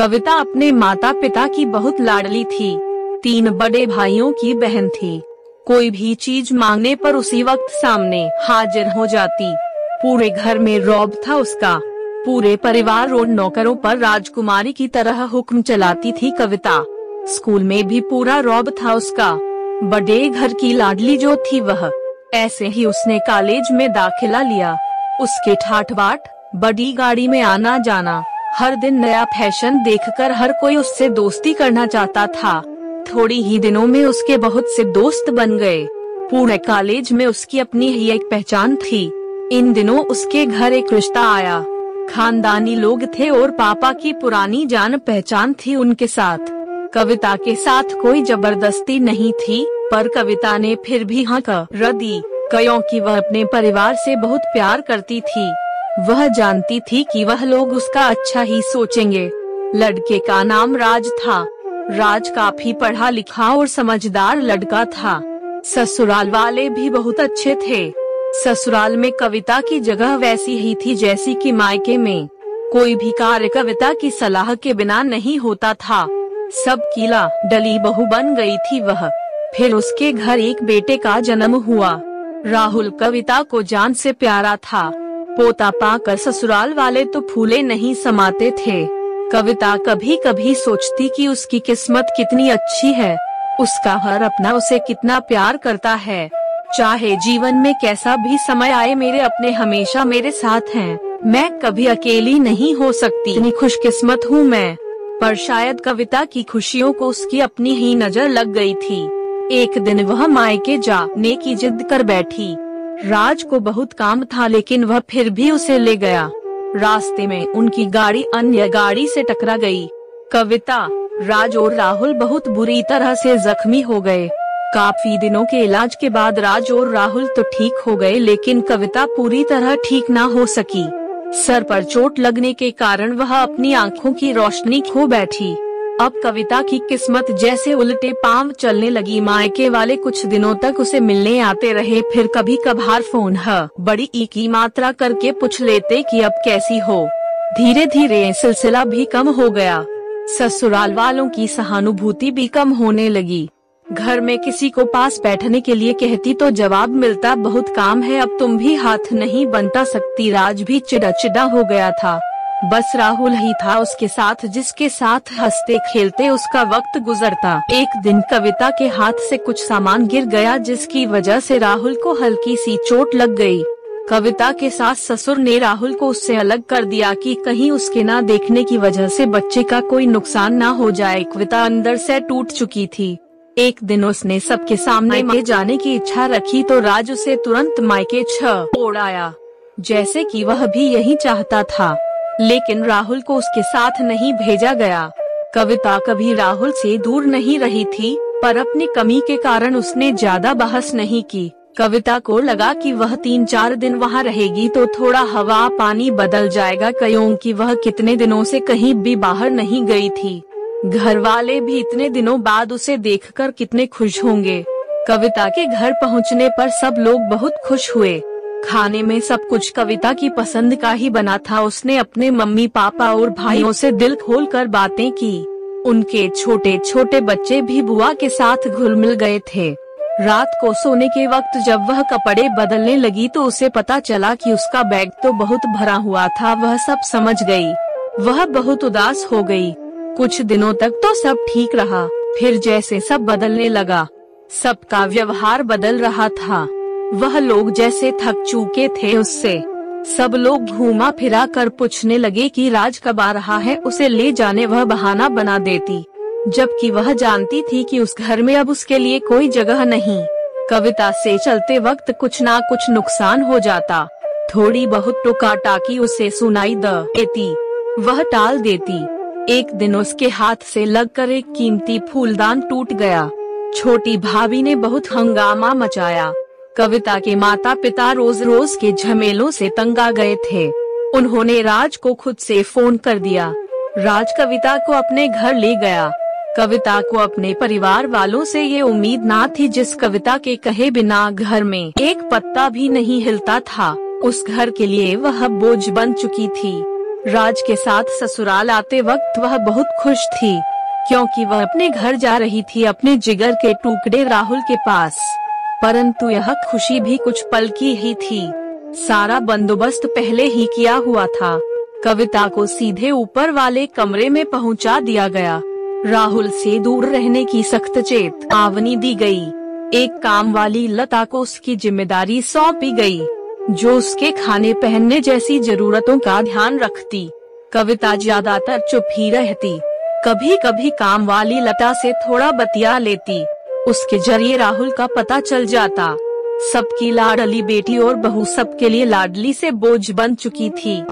कविता अपने माता पिता की बहुत लाडली थी। 3 बड़े भाइयों की बहन थी। कोई भी चीज मांगने पर उसी वक्त सामने हाजिर हो जाती। पूरे घर में रौब था उसका। पूरे परिवार और नौकरों पर राजकुमारी की तरह हुक्म चलाती थी कविता। स्कूल में भी पूरा रौब था उसका। बड़े घर की लाडली जो थी वह। ऐसे ही उसने कॉलेज में दाखिला लिया। उसके ठाठ बाट, बड़ी गाड़ी में आना जाना, हर दिन नया फैशन देखकर हर कोई उससे दोस्ती करना चाहता था। थोड़ी ही दिनों में उसके बहुत से दोस्त बन गए। पूरे कॉलेज में उसकी अपनी ही एक पहचान थी। इन दिनों उसके घर एक रिश्ता आया। खानदानी लोग थे और पापा की पुरानी जान पहचान थी उनके साथ। कविता के साथ कोई जबरदस्ती नहीं थी, पर कविता ने फिर भी हाँ कर दी, क्योंकि वह अपने परिवार से बहुत प्यार करती थी। वह जानती थी कि वह लोग उसका अच्छा ही सोचेंगे। लड़के का नाम राज था। राज काफी पढ़ा लिखा और समझदार लड़का था। ससुराल वाले भी बहुत अच्छे थे। ससुराल में कविता की जगह वैसी ही थी जैसी कि मायके में। कोई भी कार्य कविता की सलाह के बिना नहीं होता था। सब कीला डली बहू बन गई थी वह। फिर उसके घर एक बेटे का जन्म हुआ। राहुल कविता को जान से प्यारा था। पोता पाकर ससुराल वाले तो फूले नहीं समाते थे। कविता कभी कभी सोचती कि उसकी किस्मत कितनी अच्छी है। उसका हर अपना उसे कितना प्यार करता है। चाहे जीवन में कैसा भी समय आए, मेरे अपने हमेशा मेरे साथ हैं। मैं कभी अकेली नहीं हो सकती। इतनी खुशकिस्मत हूँ मैं। पर शायद कविता की खुशियों को उसकी अपनी ही नजर लग गई थी। एक दिन वह मायके जाने की जिद कर बैठी। राज को बहुत काम था, लेकिन वह फिर भी उसे ले गया। रास्ते में उनकी गाड़ी अन्य गाड़ी से टकरा गई। कविता, राज और राहुल बहुत बुरी तरह से जख्मी हो गए। काफी दिनों के इलाज के बाद राज और राहुल तो ठीक हो गए, लेकिन कविता पूरी तरह ठीक ना हो सकी। सर पर चोट लगने के कारण वह अपनी आंखों की रोशनी खो बैठी। अब कविता की किस्मत जैसे उल्टे पांव चलने लगी। मायके वाले कुछ दिनों तक उसे मिलने आते रहे, फिर कभी कभार फोन बड़ी ई की मात्रा करके पूछ लेते कि अब कैसी हो। धीरे धीरे ये सिलसिला भी कम हो गया। ससुराल वालों की सहानुभूति भी कम होने लगी। घर में किसी को पास बैठने के लिए कहती तो जवाब मिलता, बहुत काम है, अब तुम भी हाथ नहीं बंटा सकती। राज भी चिड़ा हो गया था। बस राहुल ही था उसके साथ, जिसके साथ हंसते खेलते उसका वक्त गुजरता। एक दिन कविता के हाथ से कुछ सामान गिर गया, जिसकी वजह से राहुल को हल्की सी चोट लग गई। कविता के सास ससुर ने राहुल को उससे अलग कर दिया कि कहीं उसके ना देखने की वजह से बच्चे का कोई नुकसान ना हो जाए। कविता अंदर से टूट चुकी थी। एक दिन उसने सबके सामने मायके जाने की इच्छा रखी तो राज उसे तुरंत मायके छोड़ आया, जैसे कि वह भी यही चाहता था। लेकिन राहुल को उसके साथ नहीं भेजा गया। कविता कभी राहुल से दूर नहीं रही थी, पर अपनी कमी के कारण उसने ज्यादा बहस नहीं की। कविता को लगा कि वह 3-4 दिन वहाँ रहेगी तो थोड़ा हवा पानी बदल जाएगा, क्योंकि वह कितने दिनों से कहीं भी बाहर नहीं गई थी। घर वाले भी इतने दिनों बाद उसे देखकर कितने खुश होंगे। कविता के घर पहुँचने पर सब लोग बहुत खुश हुए। खाने में सब कुछ कविता की पसंद का ही बना था। उसने अपने मम्मी पापा और भाइयों से दिल खोलकर बातें की। उनके छोटे छोटे बच्चे भी बुआ के साथ घुल मिल गए थे। रात को सोने के वक्त जब वह कपड़े बदलने लगी तो उसे पता चला कि उसका बैग तो बहुत भरा हुआ था। वह सब समझ गई। वह बहुत उदास हो गई। कुछ दिनों तक तो सब ठीक रहा, फिर जैसे सब बदलने लगा, सबका व्यवहार बदल रहा था। वह लोग जैसे थक चुके थे उससे। सब लोग घूमा फिरा कर पूछने लगे कि राज कब आ रहा है, उसे ले जाने वह बहाना बना देती, जबकि वह जानती थी कि उस घर में अब उसके लिए कोई जगह नहीं। कविता से चलते वक्त कुछ ना कुछ नुकसान हो जाता। थोड़ी बहुत टोका टाकी उसे सुनाई देती, वह टाल देती। एक दिन उसके हाथ से लगकर एक कीमती फूलदान टूट गया। छोटी भाभी ने बहुत हंगामा मचाया। कविता के माता पिता रोज रोज के झमेलों से तंग आ गए थे। उन्होंने राज को खुद से फोन कर दिया। राज कविता को अपने घर ले गया। कविता को अपने परिवार वालों से ये उम्मीद ना थी, जिस कविता के कहे बिना घर में एक पत्ता भी नहीं हिलता था। उस घर के लिए वह बोझ बन चुकी थी। राज के साथ ससुराल आते वक्त वह बहुत खुश थी, क्योंकि वह अपने घर जा रही थी अपने जिगर के टुकड़े राहुल के पास। परंतु यह खुशी भी कुछ पल की ही थी। सारा बंदोबस्त पहले ही किया हुआ था। कविता को सीधे ऊपर वाले कमरे में पहुंचा दिया गया। राहुल से दूर रहने की सख्त चेतावनी दी गई। एक काम वाली लता को उसकी जिम्मेदारी सौंपी गई, जो उसके खाने पहनने जैसी जरूरतों का ध्यान रखती। कविता ज्यादातर चुप ही रहती। कभी कभी काम वाली लता से थोड़ा बतिया लेती। उसके जरिए राहुल का पता चल जाता। सबकी लाडली बेटी और बहू सबके लिए लाडली से बोझ बन चुकी थी।